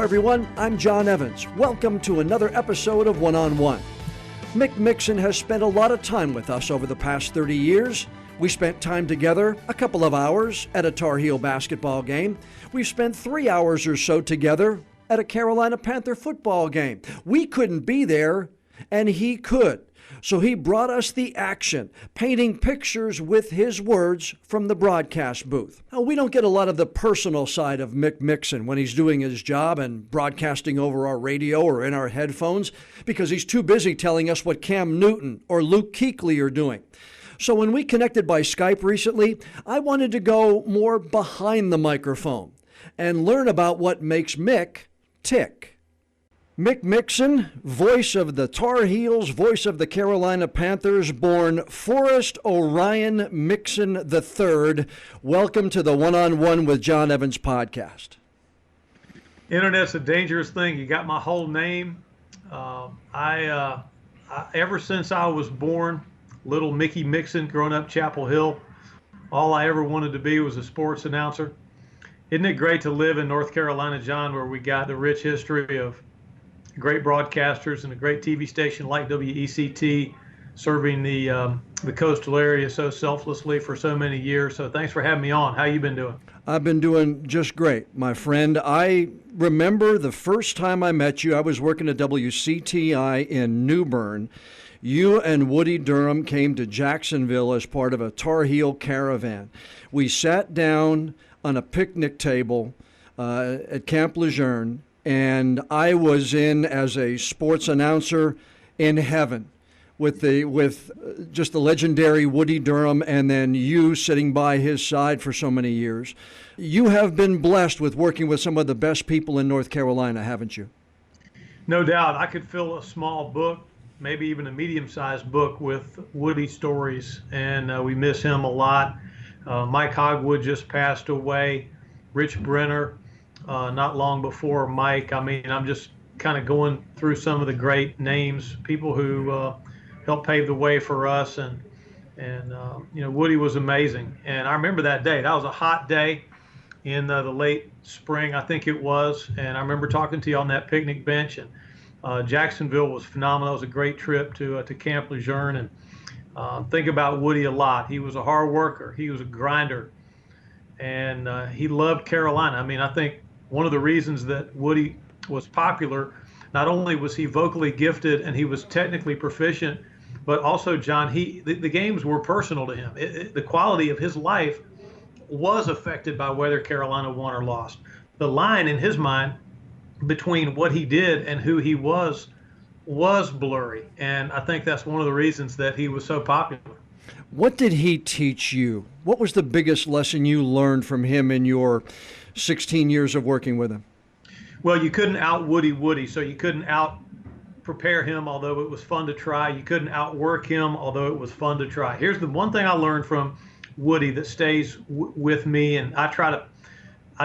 everyone. I'm John Evans. Welcome to another episode of One-on-One. Mick Mixon has spent a lot of time with us over the past 30 years. We spent time together, a couple of hours, at a Tar Heel basketball game. We've spent 3 hours or so together at a Carolina Panther football game. We couldn't be there, and he could. So he brought us the action, painting pictures with his words from the broadcast booth. Now, we don't get a lot of the personal side of Mick Mixon when he's doing his job and broadcasting over our radio or in our headphones because he's too busy telling us what Cam Newton or Luke Kuechly are doing. So when we connected by Skype recently, I wanted to go more behind the microphone and learn about what makes Mick tick. Mick Mixon, voice of the Tar Heels, voice of the Carolina Panthers, born Forrest Orion Mixon III. Welcome to the One-on-One with John Evans podcast. Internet's a dangerous thing. You got my whole name. Ever since I was born, little Mickey Mixon, growing up Chapel Hill, all I ever wanted to be was a sports announcer. Isn't it great to live in North Carolina, John, where we got the rich history of great broadcasters and a great TV station like WECT serving the coastal area so selflessly for so many years. So thanks for having me on. How you been doing? I've been doing just great, my friend. I remember the first time I met you, I was working at WCTI in New Bern. You and Woody Durham came to Jacksonville as part of a Tar Heel caravan. We sat down on a picnic table at Camp Lejeune, and I was in as a sports announcer in heaven with just the legendary Woody Durham, and then you sitting by his side for so many years. You have been blessed with working with some of the best people in North Carolina, haven't you? No doubt. I could fill a small book, maybe even a medium-sized book, with Woody stories, and we miss him a lot. Mike Hogwood just passed away. Rich Brenner, not long before Mike. I mean, I'm just kind of going through some of the great names, people who helped pave the way for us, and Woody was amazing. And I remember that day. That was a hot day in the late spring, I think it was. And I remember talking to you on that picnic bench. And Jacksonville was phenomenal. It was a great trip to Camp Lejeune, and think about Woody a lot. He was a hard worker. He was a grinder, and he loved Carolina. I mean, I think one of the reasons that Woody was popular, not only was he vocally gifted and he was technically proficient, but also, John, the games were personal to him. The quality of his life was affected by whether Carolina won or lost. The line in his mind between what he did and who he was blurry. And I think that's one of the reasons that he was so popular. What did he teach you? What was the biggest lesson you learned from him in your 16 years of working with him? Well, you couldn't out Woody, so you couldn't out prepare him, although it was fun to try. You couldn't outwork him, although it was fun to try. Here's the one thing I learned from Woody that stays with me, and I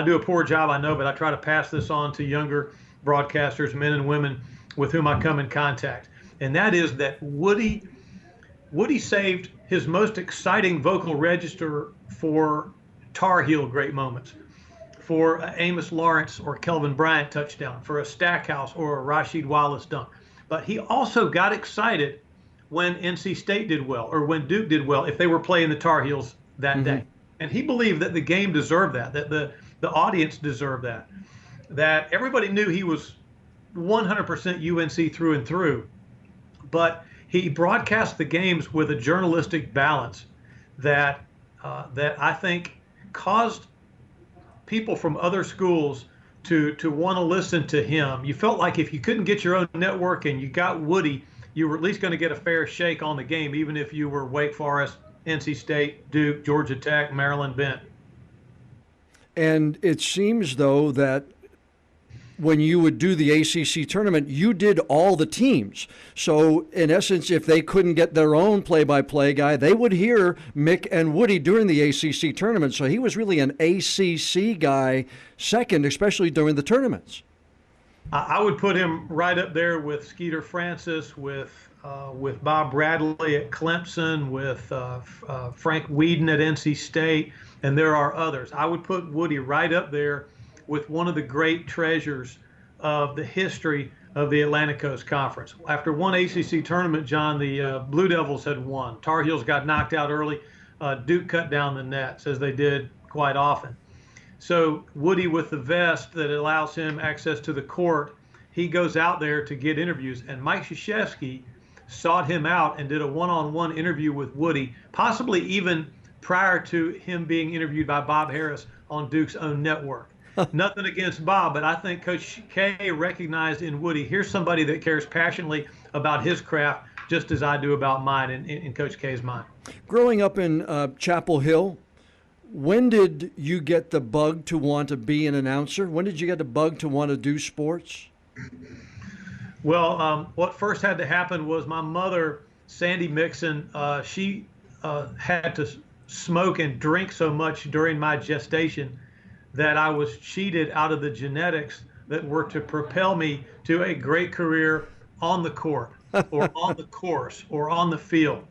do a poor job, I know, but I try to pass this on to younger broadcasters, men and women with whom I come in contact. And that is that Woody saved his most exciting vocal register for Tar Heel great moments, for Amos Lawrence or Kelvin Bryant touchdown, for a Stackhouse or a Rasheed Wallace dunk. But he also got excited when NC State did well or when Duke did well if they were playing the Tar Heels that day. And he believed that the game deserved that the audience deserved that everybody knew he was 100% UNC through and through. But he broadcast the games with a journalistic balance that I think caused people from other schools to want to listen to him. You felt like if you couldn't get your own network and you got Woody, you were at least going to get a fair shake on the game, even if you were Wake Forest, NC State, Duke, Georgia Tech, Maryland Bent. And it seems, though, that when you would do the ACC tournament, you did all the teams. So, in essence, if they couldn't get their own play-by-play guy, they would hear Mick and Woody during the ACC tournament. So he was really an ACC guy second, especially during the tournaments. I would put him right up there with Skeeter Francis, with Bob Bradley at Clemson, with Frank Whedon at NC State, and there are others. I would put Woody right up there with one of the great treasures of the history of the Atlantic Coast Conference. After one ACC tournament, John, the Blue Devils had won. Tar Heels got knocked out early. Duke cut down the nets, as they did quite often. So Woody, with the vest that allows him access to the court, he goes out there to get interviews. And Mike Krzyzewski sought him out and did a one-on-one interview with Woody, possibly even prior to him being interviewed by Bob Harris on Duke's own network. Nothing against Bob, but I think Coach K recognized in Woody, here's somebody that cares passionately about his craft, just as I do about mine in Coach K's mind. Growing up in Chapel Hill, when did you get the bug to want to be an announcer? When did you get the bug to want to do sports? Well, what first had to happen was my mother, Sandy Mixon, she had to smoke and drink so much during my gestation that I was cheated out of the genetics that were to propel me to a great career on the court or on the course or on the field.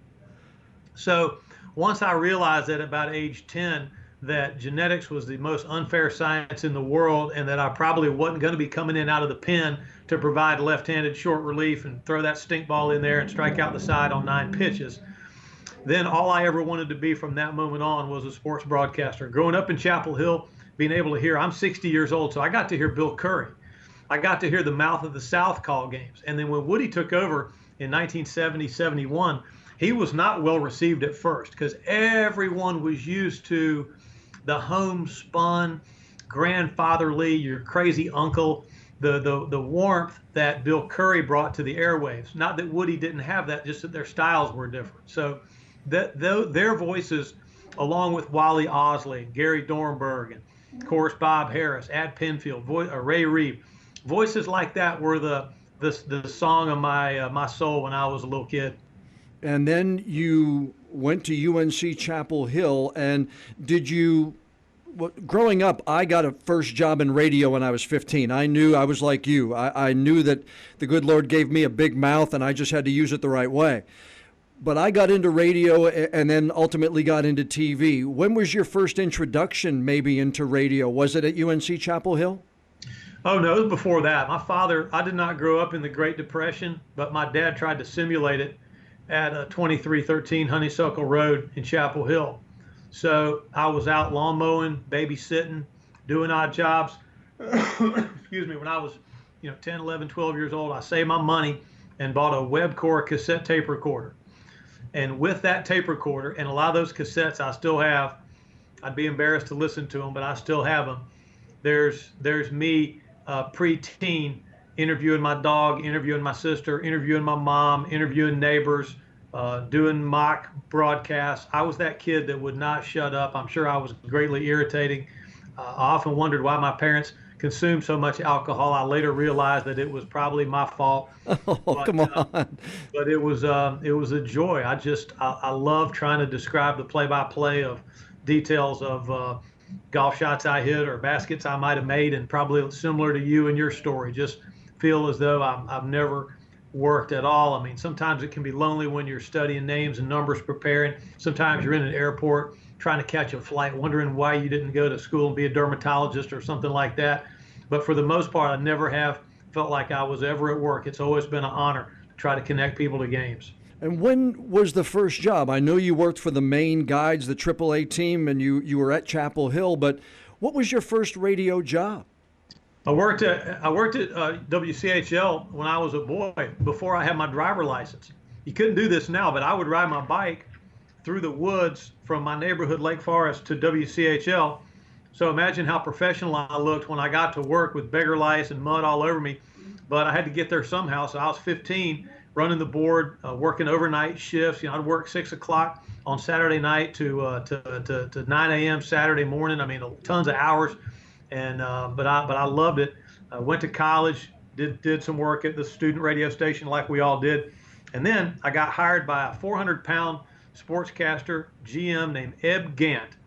So once I realized at about age 10 that genetics was the most unfair science in the world and that I probably wasn't going to be coming in out of the pen to provide left-handed short relief and throw that stink ball in there and strike out the side on 9 pitches, then all I ever wanted to be from that moment on was a sports broadcaster. Growing up in Chapel Hill, being able to hear, I'm 60 years old, so I got to hear Bill Curry. I got to hear the Mouth of the South call games. And then when Woody took over in 1970, 71, he was not well received at first because everyone was used to the homespun, grandfatherly, your crazy uncle, the warmth that Bill Curry brought to the airwaves. Not that Woody didn't have that, just that their styles were different. So their voices, along with Wally Osley, Gary Dornberg, and of course Bob Harris, Ad Penfield, Ray Reeve, voices like that were the song of my soul when I was a little kid. And then you went to UNC Chapel Hill, and growing up, I got a first job in radio when I was 15. I knew I was like you. I knew that the good Lord gave me a big mouth, and I just had to use it the right way. But I got into radio and then ultimately got into TV. When was your first introduction maybe into radio? Was it at UNC Chapel Hill? Oh, no, it was before that. My father, I did not grow up in the Great Depression, but my dad tried to simulate it at 2313 Honeysuckle Road in Chapel Hill. So I was out lawn mowing, babysitting, doing odd jobs. Excuse me, when I was 10, 11, 12 years old, I saved my money and bought a Webcore cassette tape recorder. And with that tape recorder and a lot of those cassettes I still have, I'd be embarrassed to listen to them, but I still have them. There's me pre-teen interviewing my dog, interviewing my sister, interviewing my mom, interviewing neighbors, doing mock broadcasts. I was that kid that would not shut up. I'm sure I was greatly irritating. I often wondered why my parents consumed so much alcohol. I later realized that it was probably my fault. Oh, but, come on. But it was a joy. I love trying to describe the play-by-play of details of golf shots I hit or baskets I might have made, and probably similar to you and your story. Just feel as though I've never worked at all. I mean, sometimes it can be lonely when you're studying names and numbers, preparing. Sometimes you're in an airport trying to catch a flight, wondering why you didn't go to school and be a dermatologist or something like that. But for the most part, I never have felt like I was ever at work. It's always been an honor to try to connect people to games. And when was the first job? I know you worked for the Maine Guides, the AAA team, and you were at Chapel Hill, but what was your first radio job? I worked at WCHL when I was a boy, before I had my driver license. You couldn't do this now, but I would ride my bike through the woods from my neighborhood, Lake Forest, to WCHL. So imagine how professional I looked when I got to work with beggar lice and mud all over me. But I had to get there somehow. So I was 15, running the board, working overnight shifts. I'd work 6 o'clock on Saturday night to 9 a.m. Saturday morning. I mean, tons of hours. And but I loved it. I went to college, did some work at the student radio station like we all did. And then I got hired by a 400-pound sportscaster GM named Eb Gant.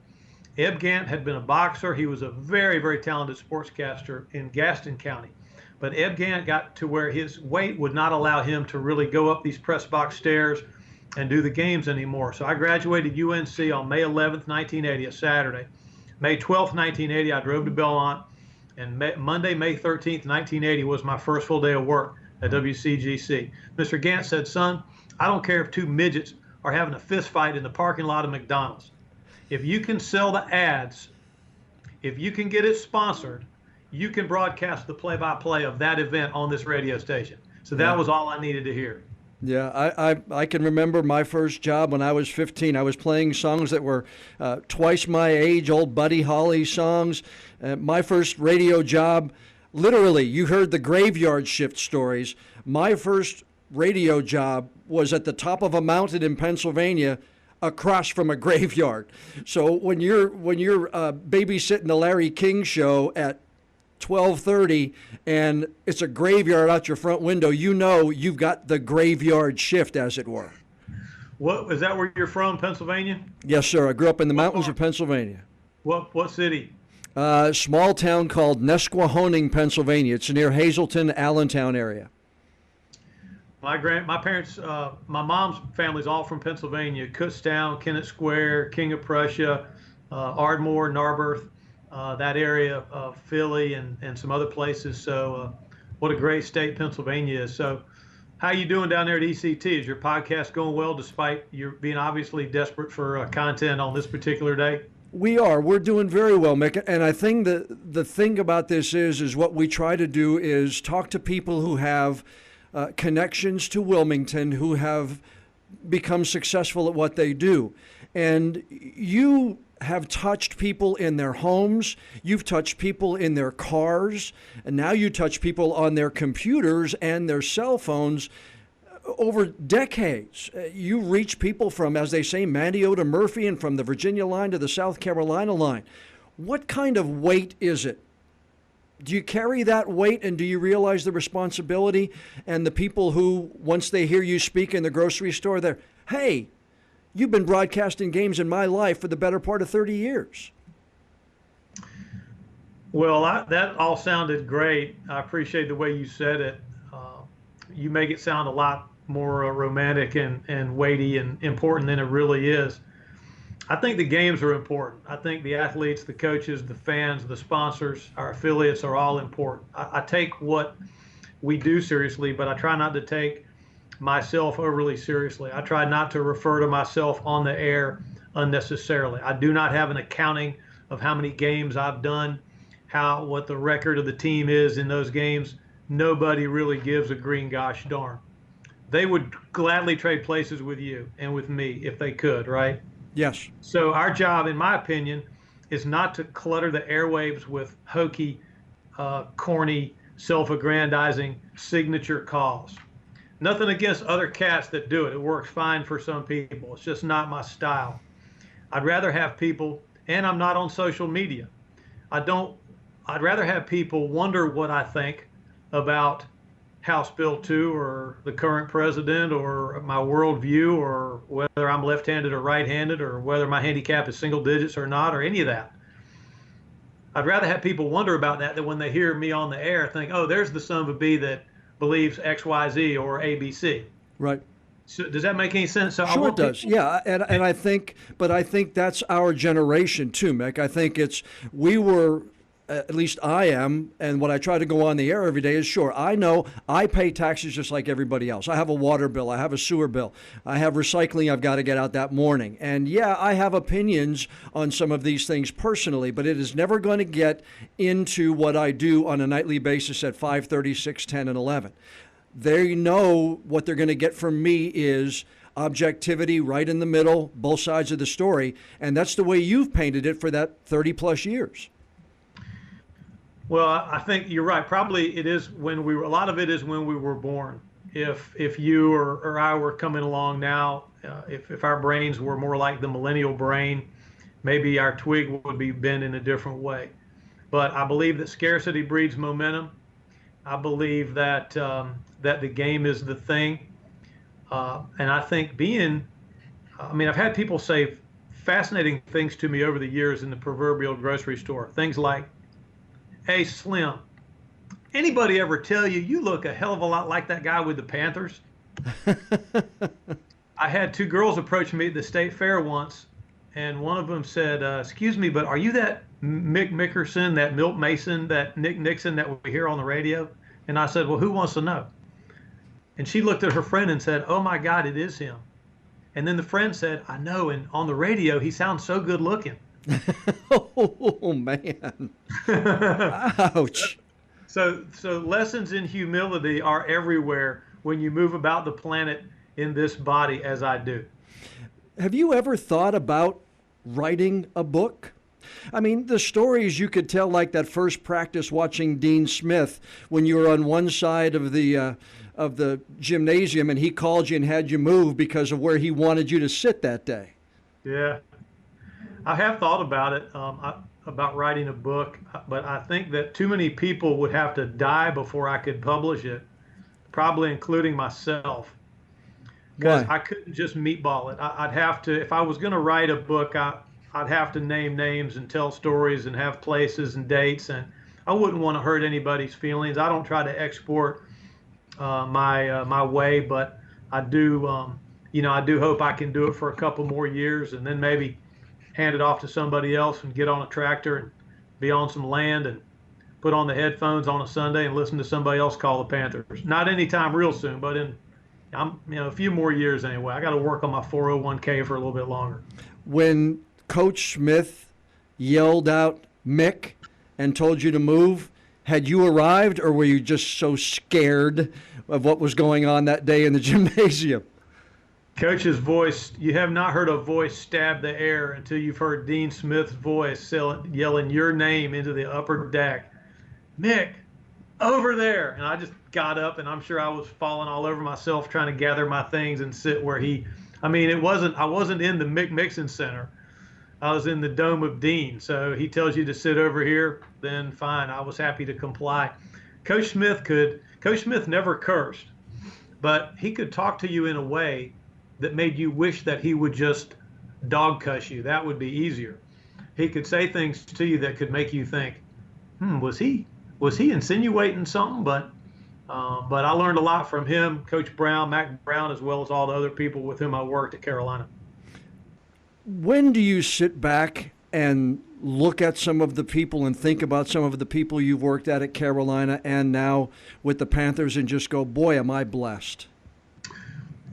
Eb Gant had been a boxer. He was a very, very talented sportscaster in Gaston County. But Eb Gant got to where his weight would not allow him to really go up these press box stairs and do the games anymore. So I graduated UNC on May 11th, 1980, a Saturday. May 12th, 1980, I drove to Belmont, And Monday, May 13th, 1980 was my first full day of work at WCGC. Mr. Gant said, son, I don't care if two midgets are having a fist fight in the parking lot of McDonald's. If you can sell the ads, if you can get it sponsored, you can broadcast the play-by-play of that event on this radio station. So that was all I needed to hear. Yeah, I can remember my first job when I was 15. I was playing songs that were twice my age, old Buddy Holly songs. My first radio job, literally, you heard the graveyard shift stories. My first radio job was at the top of a mountain in Pennsylvania, across from a graveyard. So when you're babysitting the Larry King show at 12:30 and it's a graveyard out your front window, you know you've got the graveyard shift, as it were. What is that? Where you're from, Pennsylvania? Yes, sir. I grew up in the mountains of Pennsylvania. What city? Small town called Nesquehoning, Pennsylvania. It's near Hazleton, Allentown area. My parents, my mom's family's all from Pennsylvania: Kutztown, Kennett Square, King of Prussia, Ardmore, Narberth, that area of Philly, and some other places. So what a great state Pennsylvania is. So how you doing down there at ECT? Is your podcast going well, despite you being obviously desperate for content on this particular day? We're doing very well, Mick. And I think the thing about this is what we try to do is talk to people who have connections to Wilmington, who have become successful at what they do. And you have touched people in their homes, you've touched people in their cars, and now you touch people on their computers and their cell phones over decades. You reach people from, as they say, Mandio to Murphy, and from the Virginia line to the South Carolina line. What kind of weight is it? Do you carry that weight, and do you realize the responsibility? And the people who, once they hear you speak in the grocery store, they're, hey, you've been broadcasting games in my life for the better part of 30 years. Well, that all sounded great. I appreciate the way you said it. You make it sound a lot more romantic and weighty and important than it really is. I think the games are important. I think the athletes, the coaches, the fans, the sponsors, our affiliates are all important. I take what we do seriously, but I try not to take myself overly seriously. I try not to refer to myself on the air unnecessarily. I do not have an accounting of how many games I've done, what the record of the team is in those games. Nobody really gives a green gosh darn. They would gladly trade places with you and with me if they could, right? Yes. So our job, in my opinion, is not to clutter the airwaves with hokey, corny, self-aggrandizing signature calls. Nothing against other cats that do it. It works fine for some people. It's just not my style. I'd rather have people, and I'm not on social media. I'd rather have people wonder what I think about House Bill 2 or the current president or my worldview or whether I'm left-handed or right-handed or whether my handicap is single digits or not or any of that. I'd rather have people wonder about that than when they hear me on the air think, oh, there's the son of a bee that believes X, Y, Z or ABC. Right. So does that make any sense? So sure it does. Yeah, and I think that's our generation too, Mick. I think we were, at least I am, and what I try to go on the air every day is, sure, I know I pay taxes just like everybody else. I have a water bill, I have a sewer bill, I have recycling I've got to get out that morning. And yeah, I have opinions on some of these things personally, but it is never going to get into what I do on a nightly basis at 5:30, 6, 10, and 11. They know what they're going to get from me is objectivity right in the middle, both sides of the story, and that's the way you've painted it for that 30 plus years. Well, I think you're right. Probably it is a lot of it is when we were born. If you or I were coming along now, if our brains were more like the millennial brain, maybe our twig would be bent in a different way. But I believe that scarcity breeds momentum. I believe that that the game is the thing. And I think I've had people say fascinating things to me over the years in the proverbial grocery store. Things like, hey, Slim, anybody ever tell you look a hell of a lot like that guy with the Panthers? I had two girls approach me at the state fair once, and one of them said, excuse me, but are you that Mick Mickerson, that Milt Mason, that Nick Nixon that we hear on the radio? And I said, well, who wants to know? And she looked at her friend and said, oh my God, it is him. And then the friend said, I know, and on the radio, he sounds so good looking. Oh, man. Ouch. So lessons in humility are everywhere when you move about the planet in this body as I do. Have you ever thought about writing a book? I mean, the stories you could tell, like that first practice watching Dean Smith when you were on one side of the gymnasium and he called you and had you move because of where he wanted you to sit that day. Yeah, I have thought about it, about writing a book, but I think that too many people would have to die before I could publish it, probably including myself. Because I couldn't just meatball it. I'd have to, if I was going to write a book, I'd have to name names and tell stories and have places and dates, and I wouldn't want to hurt anybody's feelings. I don't try to export my way, but I do, I do hope I can do it for a couple more years and then maybe hand it off to somebody else and get on a tractor and be on some land and put on the headphones on a Sunday and listen to somebody else call the Panthers. Not anytime real soon, but in a few more years anyway. I got to work on my 401k for a little bit longer. When Coach Smith yelled out Mick and told you to move, had you arrived, or were you just so scared of what was going on that day in the gymnasium? Coach's voice, you have not heard a voice stab the air until you've heard Dean Smith's voice yelling your name into the upper deck. Mick, over there. And I just got up, and I'm sure I was falling all over myself trying to gather my things and sit where I wasn't in the Mick Mixon Center. I was in the Dome of Dean. So he tells you to sit over here, then fine. I was happy to comply. Coach Smith never cursed, but he could talk to you in a way that made you wish that he would just dog cuss you. That would be easier. He could say things to you that could make you think, was he insinuating something? But I learned a lot from him, Coach Brown, Mac Brown, as well as all the other people with whom I worked at Carolina. When do you sit back and look at some of the people and think about some of the people you've worked at Carolina and now with the Panthers and just go, boy, am I blessed?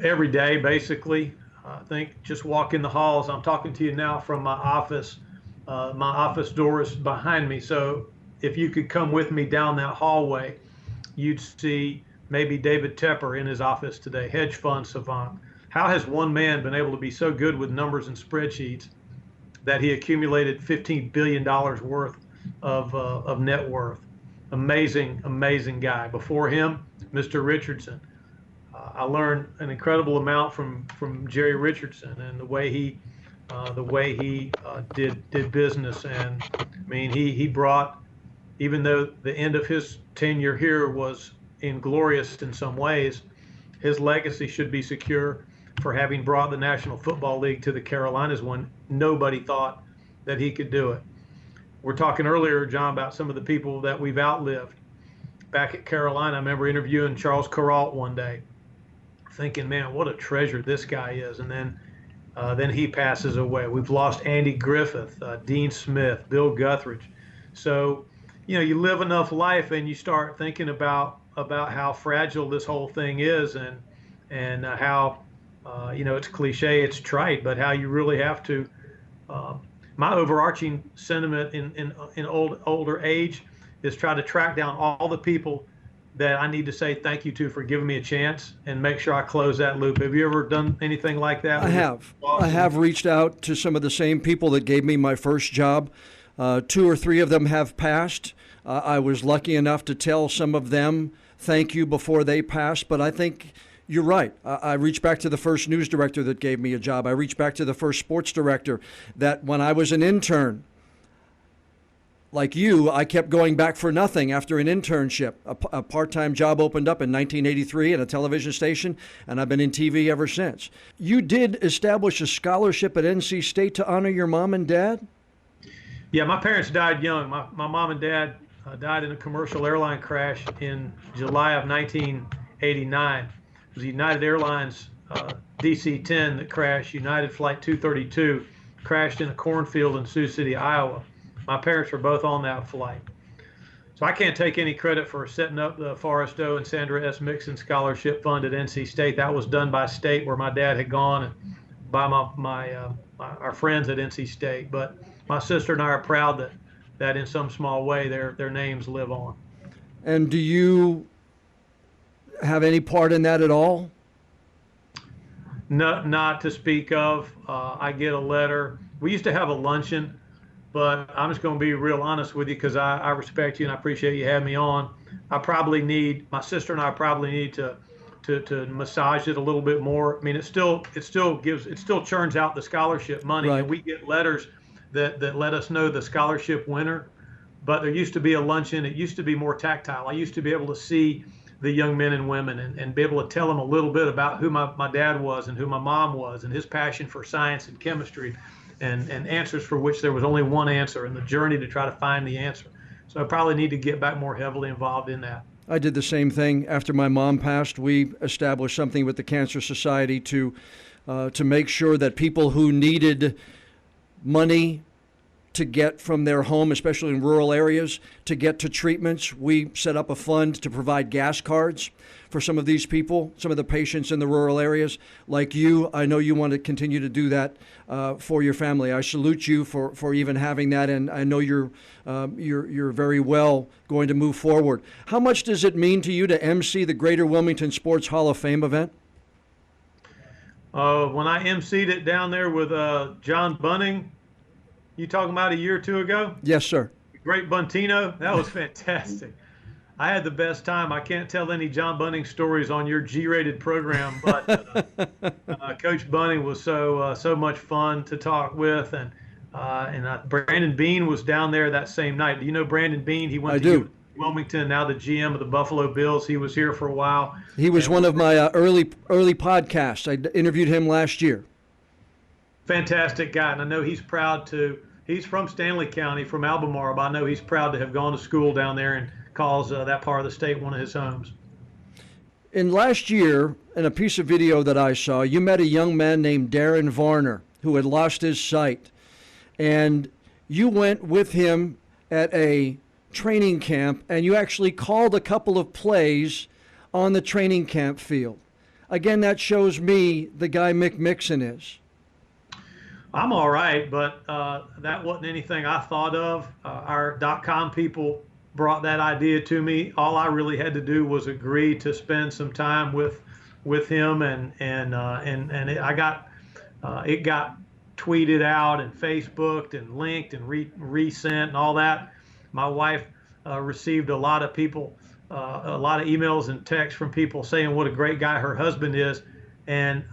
Every day, basically. I think just walk in the halls. I'm talking to you now from my office. My office door is behind me. So if you could come with me down that hallway, you'd see maybe David Tepper in his office today, hedge fund savant. How has one man been able to be so good with numbers and spreadsheets that he accumulated $15 billion worth of net worth? Amazing, amazing guy. Before him, Mr. Richardson. I learned an incredible amount from Jerry Richardson and the way he did business. And I mean, he brought, even though the end of his tenure here was inglorious in some ways, his legacy should be secure for having brought the National Football League to the Carolinas when nobody thought that he could do it. We're talking earlier, John, about some of the people that we've outlived. Back at Carolina, I remember interviewing Charles Kuralt one day, thinking, man, what a treasure this guy is. And then he passes away. We've lost Andy Griffith, Dean Smith, Bill Guthridge. So, you live enough life and you start thinking about how fragile this whole thing is and how, it's cliche, it's trite, but how you really have to. My overarching sentiment in older age is try to track down all the people that I need to say thank you to for giving me a chance and make sure I close that loop. Have you ever done anything like that? I have. I have reached out to some of the same people that gave me my first job. 2 or 3 of them have passed. I was lucky enough to tell some of them thank you before they passed, but I think you're right. I reached back to the first news director that gave me a job. I reached back to the first sports director that when I was an intern, like you, I kept going back for nothing after an internship. A part-time job opened up in 1983 at a television station, and I've been in TV ever since. You did establish a scholarship at NC State to honor your mom and dad? Yeah, my parents died young. My mom and dad died in a commercial airline crash in July of 1989. It was United Airlines DC-10 that crashed. United Flight 232 crashed in a cornfield in Sioux City, Iowa. My parents were both on that flight. So I can't take any credit for setting up the Forrest O. and Sandra S. Mixon Scholarship Fund at NC State. That was done by state, where my dad had gone, and by our friends at NC State. But my sister and I are proud that in some small way their names live on. And do you have any part in that at all? No, not to speak of. I get a letter. We used to have a luncheon, but I'm just going to be real honest with you, because I respect you and I appreciate you having me on. My sister and I probably need to massage it a little bit more. I mean, it still churns out the scholarship money, right. And we get letters that let us know the scholarship winner. But there used to be a luncheon. It used to be more tactile. I used to be able to see the young men and women and be able to tell them a little bit about who my dad was and who my mom was and his passion for science and chemistry and answers for which there was only one answer, and the journey to try to find the answer. So I probably need to get back more heavily involved in that. I did the same thing. After my mom passed, we established something with the Cancer Society to make sure that people who needed money to get from their home, especially in rural areas, to get to treatments, we set up a fund to provide gas cards for some of these people, some of the patients in the rural areas. Like you, I know you want to continue to do that for your family. I salute you for even having that, and I know you're very well going to move forward. How much does it mean to you to MC the Greater Wilmington Sports Hall of Fame event? When I emceed it down there with John Bunning, you talking about a year or two ago? Yes, sir. Great Buntino. That was fantastic. I had the best time. I can't tell any John Bunning stories on your G-rated program, but Coach Bunning was so much fun to talk with, and Brandon Beane was down there that same night. Do you know Brandon Beane? He went to Wilmington, now the GM of the Buffalo Bills. He was here for a while. He was one of my early podcasts. I interviewed him last year. Fantastic guy, and I know he's proud to. He's from Stanley County, from Albemarle, but I know he's proud to have gone to school down there and calls that part of the state one of his homes. In last year, in a piece of video that I saw, you met a young man named Darren Varner who had lost his sight, and you went with him at a training camp, and you actually called a couple of plays on the training camp field. Again, that shows me the guy Mick Mixon is. I'm all right, but that wasn't anything I thought of. Our .com people brought that idea to me. All I really had to do was agree to spend some time with him, and it got tweeted out and Facebooked and linked and resent and all that. My wife received a lot of emails and texts from people saying what a great guy her husband is, and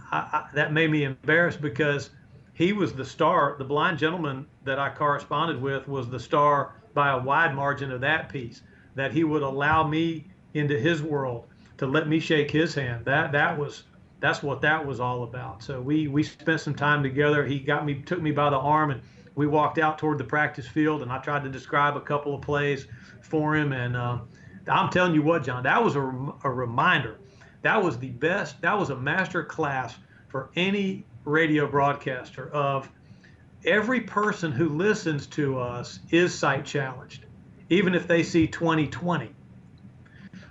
that made me embarrassed, because he was the star. The blind gentleman that I corresponded with was the star by a wide margin of that piece, that he would allow me into his world, to let me shake his hand. That's what that was all about. So we spent some time together. He took me by the arm, and we walked out toward the practice field, and I tried to describe a couple of plays for him. And I'm telling you what, John, that was a reminder. That was the best. That was a master class for any radio broadcaster of every person who listens to us is sight challenged, even if they see 20/20,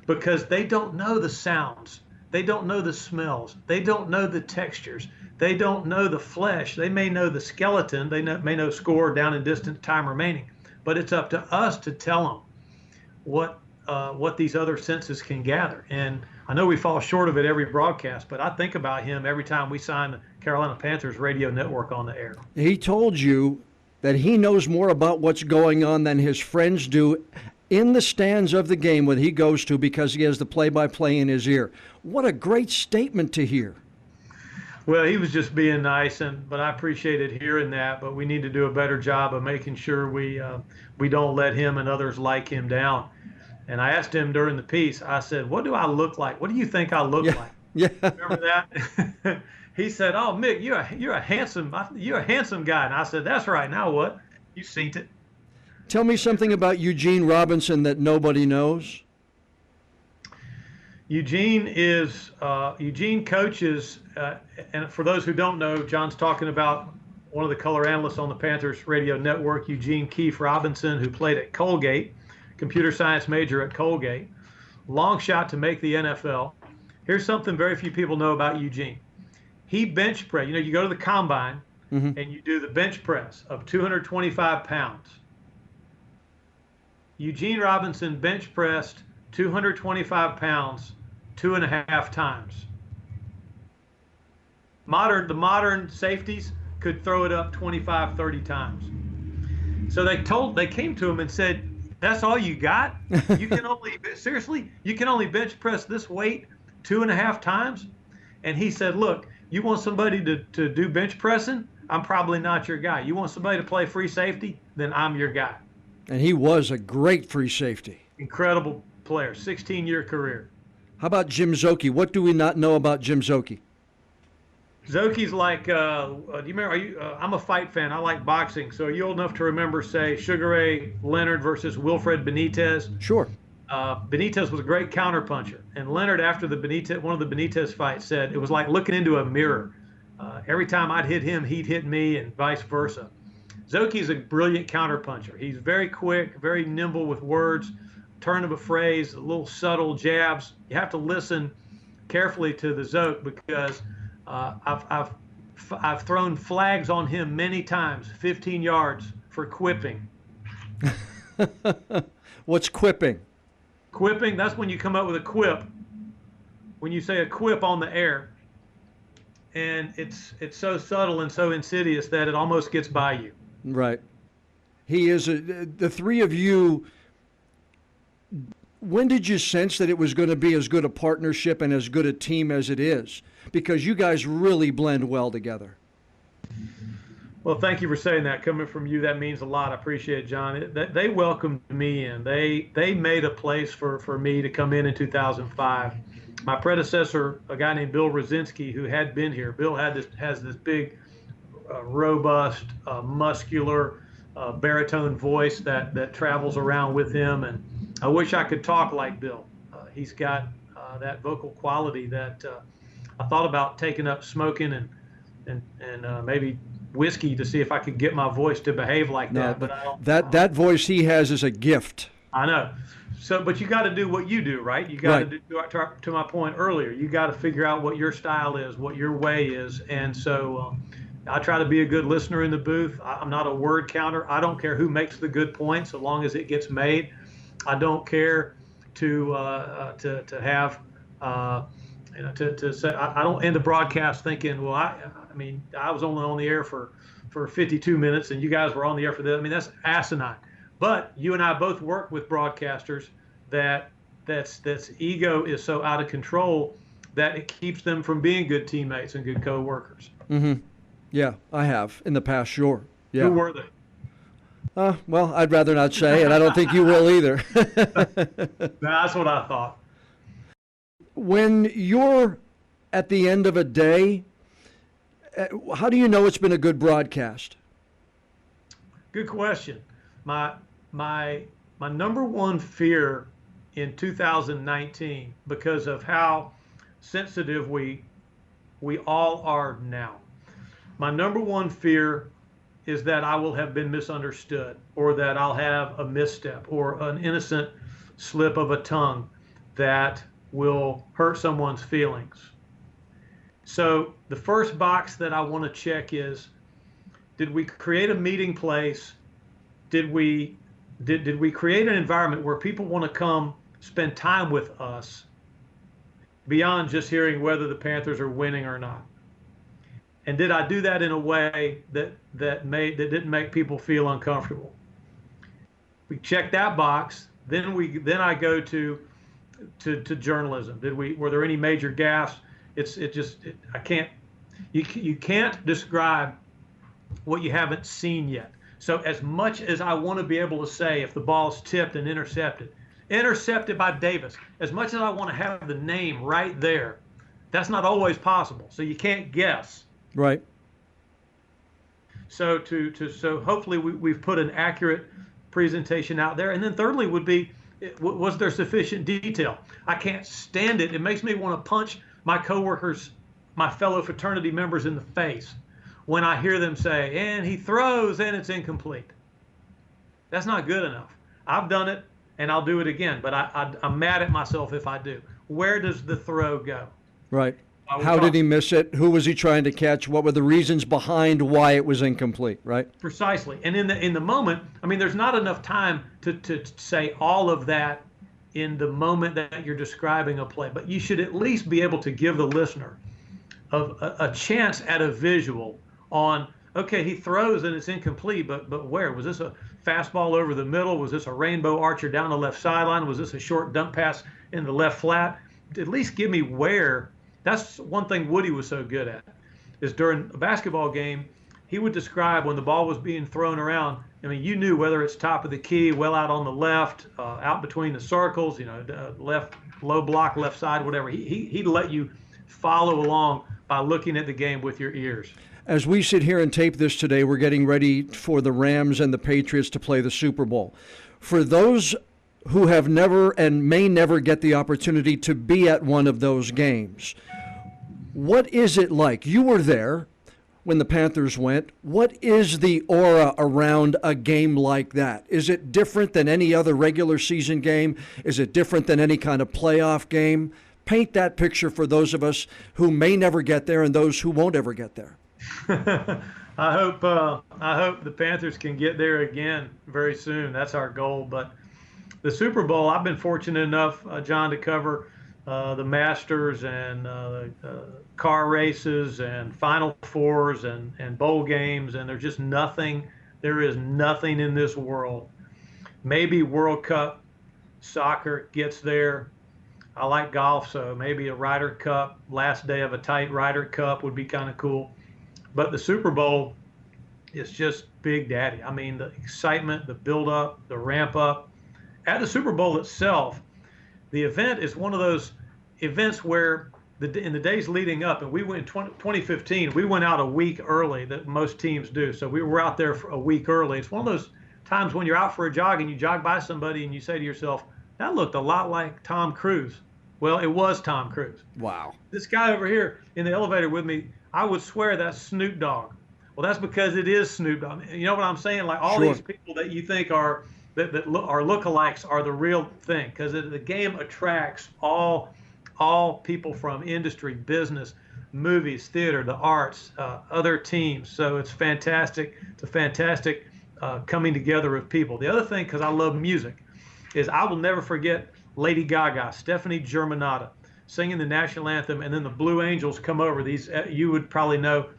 because they don't know the sounds, they don't know the smells, they don't know the textures, they don't know the flesh. They may know the skeleton, they may know score, down and distance, time remaining, but it's up to us to tell them what these other senses can gather. And I know we fall short of it every broadcast, but I think about him every time we sign the Carolina Panthers radio network on the air. He told you that he knows more about what's going on than his friends do in the stands of the game when he goes to, because he has the play-by-play in his ear. What a great statement to hear. Well, he was just being nice, but I appreciated hearing that. But we need to do a better job of making sure we don't let him and others like him down. And I asked him during the piece, I said, what do I look like? What do you think I look like? Yeah. Remember that? He said, oh, Mick, you're a handsome guy. And I said, that's right. Now what? You seen it. Tell me something about Eugene Robinson that nobody knows. Eugene coaches, and for those who don't know, John's talking about one of the color analysts on the Panthers radio network, Eugene Keefe Robinson, who played at Colgate, computer science major at Colgate, long shot to make the NFL. Here's something very few people know about Eugene. He bench press. You know, you go to the combine and you do the bench press of 225 pounds. Eugene Robinson bench pressed 225 pounds 2.5 times. The modern safeties could throw it up 25, 30 times. So they came to him and said, "That's all you got? You can only bench press this weight 2.5 times?" And he said, "Look, you want somebody to do bench pressing? I'm probably not your guy. You want somebody to play free safety? Then I'm your guy." And he was a great free safety. Incredible player, 16-year career. How about Jim Szoke? What do we not know about Jim Szoke? Zoki's like, do you remember, I'm a fight fan. I like boxing. So are you old enough to remember, say, Sugar Ray Leonard versus Wilfred Benitez? Sure. Benitez was a great counterpuncher. And Leonard, after one of the Benitez fights, said it was like looking into a mirror. Every time I'd hit him, he'd hit me, and vice versa. Zoki's a brilliant counterpuncher. He's very quick, very nimble with words, turn of a phrase, little subtle jabs. You have to listen carefully to the Zoke because I've thrown flags on him many times, 15 yards for quipping. What's quipping? Quipping, that's when you come up with a quip. When you say a quip on the air, and it's so subtle and so insidious that it almost gets by you. Right. He is the three of you. When did you sense that it was going to be as good a partnership and as good a team as it is? Because you guys really blend well together. Well, thank you for saying that. Coming from you, that means a lot. I appreciate it, John. They welcomed me in. They made a place for me to come in 2005. My predecessor, a guy named Bill Rosinski, who had been here. Bill has this big, robust, muscular, baritone voice that travels around with him, and I wish I could talk like Bill. He's got that vocal quality that I thought about taking up smoking and maybe whiskey to see if I could get my voice to behave like that. But I don't, that voice he has is a gift. I know. So, but you got to do what you do, right? You got to do, to my point earlier, you got to figure out what your style is, what your way is. And so I try to be a good listener in the booth. I'm not a word counter. I don't care who makes the good point, so long as it gets made. I don't care to have, to say, I don't end the broadcast thinking, well, I mean, I was only on the air for 52 minutes and you guys were on the air for that. I mean, that's asinine. But you and I both work with broadcasters that's ego is so out of control that it keeps them from being good teammates and good co-workers. Mm-hmm. Yeah, I have in the past, sure. Yeah. Who were they? Well, I'd rather not say, and I don't think you will either. That's what I thought. When you're at the end of a day, how do you know it's been a good broadcast? Good question. My number one fear in 2019, because of how sensitive we all are now, my number one fear is that I will have been misunderstood, or that I'll have a misstep or an innocent slip of a tongue that will hurt someone's feelings. So the first box that I want to check is, did we create a meeting place? Did we create an environment where people want to come spend time with us beyond just hearing whether the Panthers are winning or not? And did I do that in a way that didn't make people feel uncomfortable? We check that box. Then I go to journalism. Were there any major gaffes? You can't describe what you haven't seen yet. So as much as I want to be able to say if the ball's tipped and intercepted by Davis, as much as I want to have the name right there, that's not always possible. So you can't guess. Right. So so hopefully we've put an accurate presentation out there. And then thirdly would be, was there sufficient detail? I can't stand it. It makes me want to punch my coworkers, my fellow fraternity members in the face when I hear them say, and he throws and it's incomplete. That's not good enough. I've done it and I'll do it again, but I'm mad at myself if I do. Where does the throw go? Right. How did he miss it? Who was he trying to catch? What were the reasons behind why it was incomplete, right? Precisely. And in the moment, I mean, there's not enough time to say all of that in the moment that you're describing a play, but you should at least be able to give the listener a chance at a visual on, okay, he throws and it's incomplete, but where? Was this a fastball over the middle? Was this a rainbow archer down the left sideline? Was this a short dump pass in the left flat? At least give me where. That's one thing Woody was so good at, is during a basketball game, he would describe when the ball was being thrown around. I mean, you knew whether it's top of the key, well out on the left, out between the circles, left, low block, left side, whatever. He'd let you follow along by looking at the game with your ears. As we sit here and tape this today, we're getting ready for the Rams and the Patriots to play the Super Bowl. For those who have never and may never get the opportunity to be at one of those games, what is it like? You were there when the Panthers went. What is the aura around a game like that? Is it different than any other regular season game? Is it different than any kind of playoff game? Paint that picture for those of us who may never get there and those who won't ever get there. I hope the Panthers can get there again very soon. That's our goal. But the Super Bowl, I've been fortunate enough, John, to cover the Masters and car races and Final Fours and bowl games, and there's just nothing. There is nothing in this world. Maybe World Cup soccer gets there. I like golf, so maybe a Ryder Cup, last day of a tight Ryder Cup would be kind of cool. But the Super Bowl is just Big Daddy. I mean, the excitement, the build-up, the ramp-up. At the Super Bowl itself, the event is one of those events where in the days leading up, and we went in 2015, we went out a week early that most teams do. So we were out there for a week early. It's one of those times when you're out for a jog and you jog by somebody and you say to yourself, that looked a lot like Tom Cruise. Well, it was Tom Cruise. Wow. This guy over here in the elevator with me, I would swear that's Snoop Dogg. Well, that's because it is Snoop Dogg. You know what I'm saying? Like all Sure. these people that you think are lookalikes are the real thing, because the game attracts all people from industry, business, movies, theater, the arts, other teams. So it's fantastic. It's a fantastic coming together of people. The other thing, because I love music, is I will never forget Lady Gaga, Stephanie Germanotta, singing the national anthem, and then the Blue Angels come over. These you would probably know,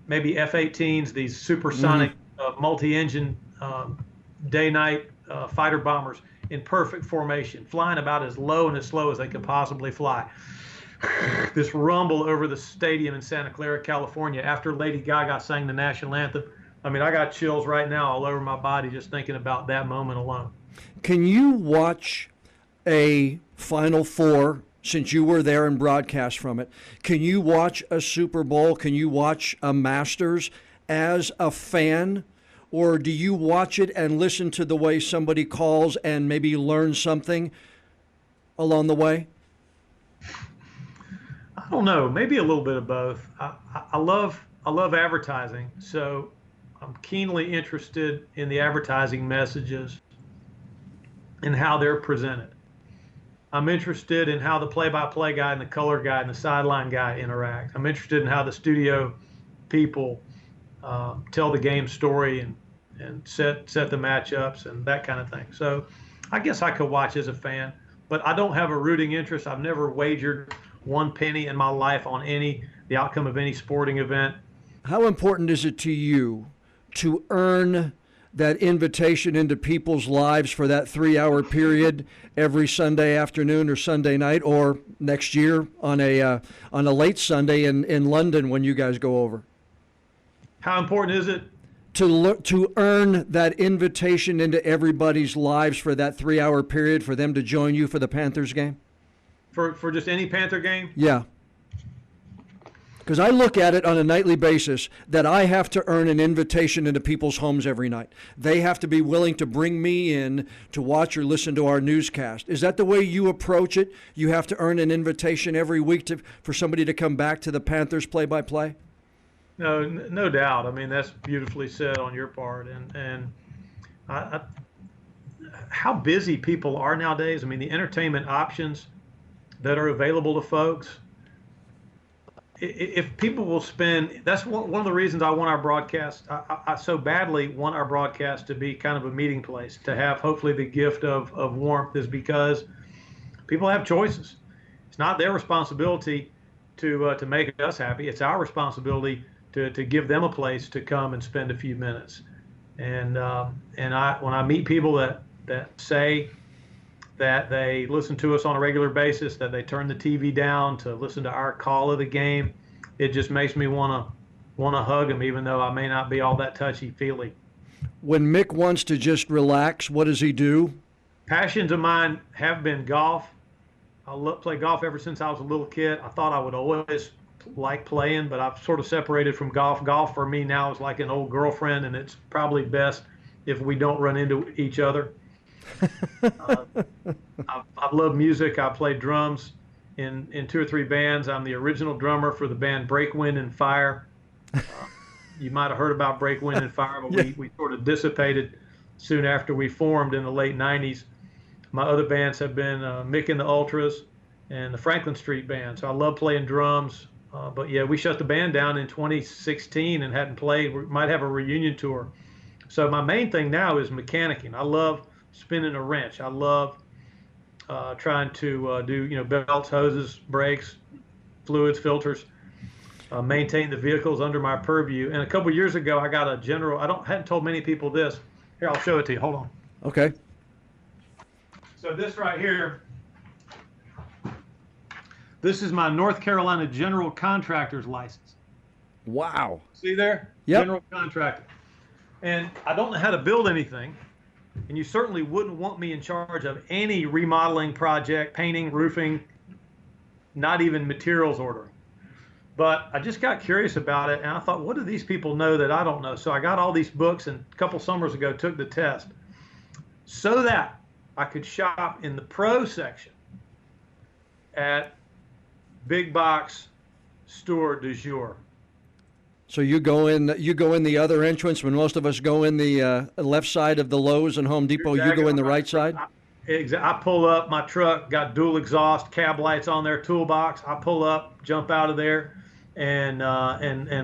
maybe F-18s, these supersonic multi-engine day-night fighter bombers in perfect formation, flying about as low and as slow as they could possibly fly. This rumble over the stadium in Santa Clara, California, after Lady Gaga sang the national anthem. I mean, I got chills right now all over my body just thinking about that moment alone. Can you watch a Final Four, since you were there and broadcast from it? Can you watch a Super Bowl? Can you watch a Masters as a fan? Or do you watch it and listen to the way somebody calls and maybe learn something along the way? I don't know. Maybe a little bit of both. I love advertising, so I'm keenly interested in the advertising messages and how they're presented. I'm interested in how the play-by-play guy and the color guy and the sideline guy interact. I'm interested in how the studio people tell the game story and set the matchups and that kind of thing. So I guess I could watch as a fan, but I don't have a rooting interest. I've never wagered one penny in my life on the outcome of any sporting event. How important is it to you to earn that invitation into people's lives for that 3-hour period every Sunday afternoon or Sunday night, or next year on a late Sunday in London when you guys go over? How important is it? To earn that invitation into everybody's lives for that 3-hour period for them to join you for the Panthers game? For just any Panther game? Yeah. Because I look at it on a nightly basis that I have to earn an invitation into people's homes every night. They have to be willing to bring me in to watch or listen to our newscast. Is that the way you approach it? You have to earn an invitation every week for somebody to come back to the Panthers play-by-play? No doubt. I mean, that's beautifully said on your part. And I, how busy people are nowadays. I mean, the entertainment options that are available to folks. If people will spend, that's one of the reasons I want our broadcast. I so badly want our broadcast to be kind of a meeting place, to have hopefully the gift of warmth, is because people have choices. It's not their responsibility to make us happy. It's our responsibility to give them a place to come and spend a few minutes. And when I meet people that say that they listen to us on a regular basis, that they turn the TV down to listen to our call of the game, it just makes me want to hug them, even though I may not be all that touchy-feely. When Mick wants to just relax, what does he do? Passions of mine have been golf. Play golf ever since I was a little kid. I thought I would always like playing, but I've sort of separated from golf. Golf for me now is like an old girlfriend, and it's probably best if we don't run into each other. I've loved music. I played drums in 2 or 3 bands. I'm the original drummer for the band Break Wind and Fire. You might have heard about Break Wind and Fire, but Yeah. we sort of dissipated soon after we formed in the late 90s. My other bands have been Mick and the Ultras and the Franklin Street Band. So I love playing drums. But yeah, we shut the band down in 2016 and hadn't played. We might have a reunion tour. So my main thing now is mechanicking. I love spinning a wrench. I love trying to do belts, hoses, brakes, fluids, filters, maintain the vehicles under my purview. And a couple of years ago, I got a general. Hadn't told many people this. Here, I'll show it to you. Hold on. Okay. So this right here, this is my North Carolina general contractor's license. Wow. See there? Yep. General contractor. And I don't know how to build anything. And you certainly wouldn't want me in charge of any remodeling project, painting, roofing, not even materials ordering. But I just got curious about it, and I thought, what do these people know that I don't know? So I got all these books, and a couple summers ago took the test so that I could shop in the pro section at big box store du jour. So you go in the other entrance when most of us go in the left side of the Lowe's and Home Depot. You go in the right side? I pull up, my truck got dual exhaust, cab lights on there, toolbox. I pull up, jump out of there, and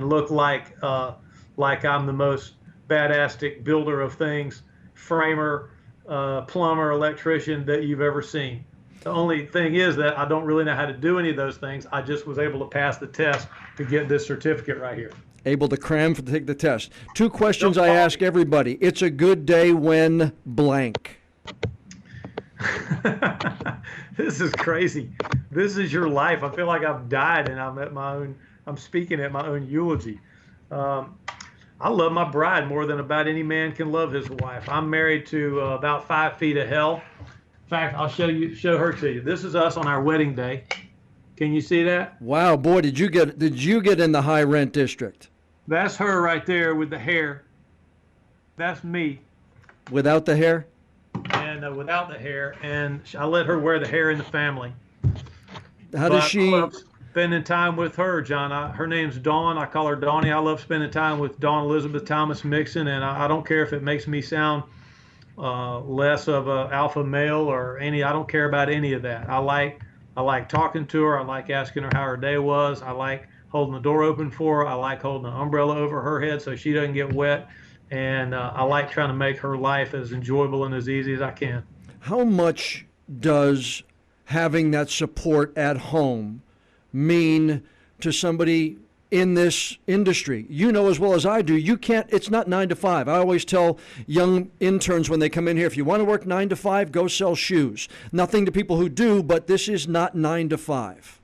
look like I'm the most badastic builder of things, framer, plumber, electrician that you've ever seen. The only thing is that I don't really know how to do any of those things. I just was able to pass the test to get this certificate right here. Able to cram to take the test. 2 questions I ask everybody. It's a good day when blank. This is crazy. This is your life. I feel like I've died and I'm speaking at my own eulogy. I love my bride more than about any man can love his wife. I'm married to about 5 feet of hell. In fact, I'll show her to you. This is us on our wedding day. Can you see that? Wow, boy, did you get in the high rent district? That's her right there with the hair. That's me. Without the hair? And without the hair. And I let her wear the hair in the family. How does she? I love spending time with her, John. Her name's Dawn. I call her Dawnie. I love spending time with Dawn Elizabeth Thomas Mixon, and I don't care if it makes me sound less of an alpha male or any. I don't care about any of that. I like talking to her. I like asking her how her day was. I like holding the door open for her. I like holding an umbrella over her head so she doesn't get wet. And I like trying to make her life as enjoyable and as easy as I can. How much does having that support at home mean to somebody in this industry? You know as well as I do, it's not 9 to 5. I always tell young interns when they come in here, if you want to work 9 to 5, go sell shoes. Nothing to people who do, but this is not 9 to 5.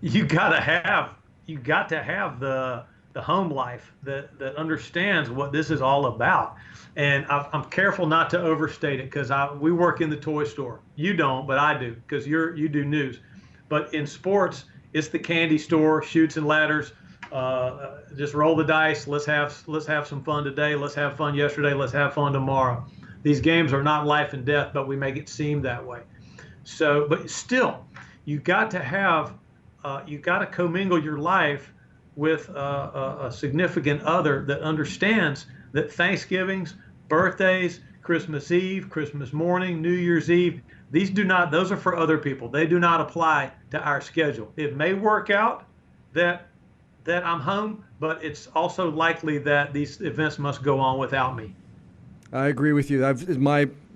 You got to have the home life that understands what this is all about. And I'm careful not to overstate it because we work in the toy store. You don't, but I do because you do news. But in sports, it's the candy store, chutes and ladders. Just roll the dice. Let's have some fun today. Let's have fun yesterday. Let's have fun tomorrow. These games are not life and death, but we make it seem that way. So, but still, you got to commingle your life with a significant other that understands that Thanksgivings, birthdays, Christmas Eve, Christmas morning, New Year's Eve, those are for other people. They do not apply to our schedule. It may work out that I'm home, but it's also likely that these events must go on without me. I agree with you.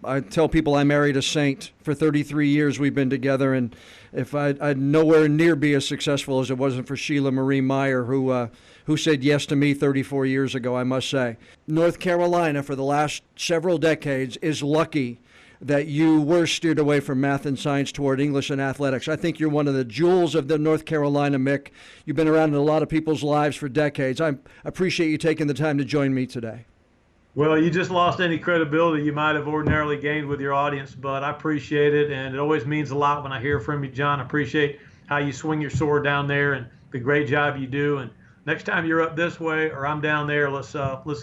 I tell people I married a saint. For 33 years we've been together, and if I'd nowhere near be as successful as it wasn't for Sheila Marie Meyer, who said yes to me 34 years ago, I must say. North Carolina, for the last several decades, is lucky that you were steered away from math and science toward English and athletics. I think you're one of the jewels of the North Carolina, Mick. You've been around in a lot of people's lives for decades. I appreciate you taking the time to join me today. Well, you just lost any credibility you might have ordinarily gained with your audience, but I appreciate it, and it always means a lot when I hear from you, John. I appreciate how you swing your sword down there and the great job you do. And next time you're up this way or I'm down there, let's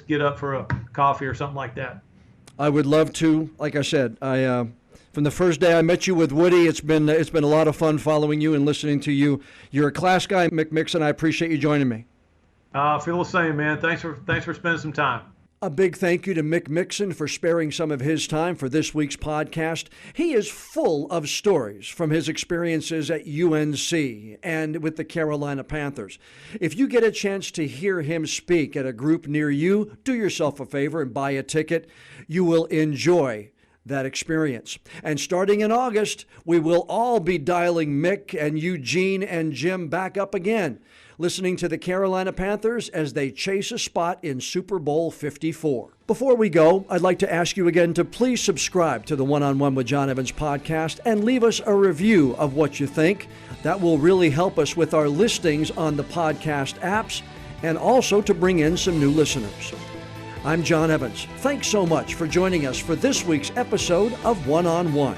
get up for a coffee or something like that. I would love to. Like I said, from the first day I met you with Woody, it's been a lot of fun following you and listening to you. You're a class guy, Mick Mixon. I appreciate you joining me. I feel the same, man. Thanks for spending some time. A big thank you to Mick Mixon for sparing some of his time for this week's podcast. He is full of stories from his experiences at UNC and with the Carolina Panthers. If you get a chance to hear him speak at a group near you, do yourself a favor and buy a ticket. You will enjoy that experience. And starting in August, we will all be dialing Mick and Eugene and Jim back up again, listening to the Carolina Panthers as they chase a spot in Super Bowl 54. Before we go, I'd like to ask you again to please subscribe to the One-on-One with John Evans podcast and leave us a review of what you think. That will really help us with our listings on the podcast apps and also to bring in some new listeners. I'm John Evans. Thanks so much for joining us for this week's episode of One-on-One.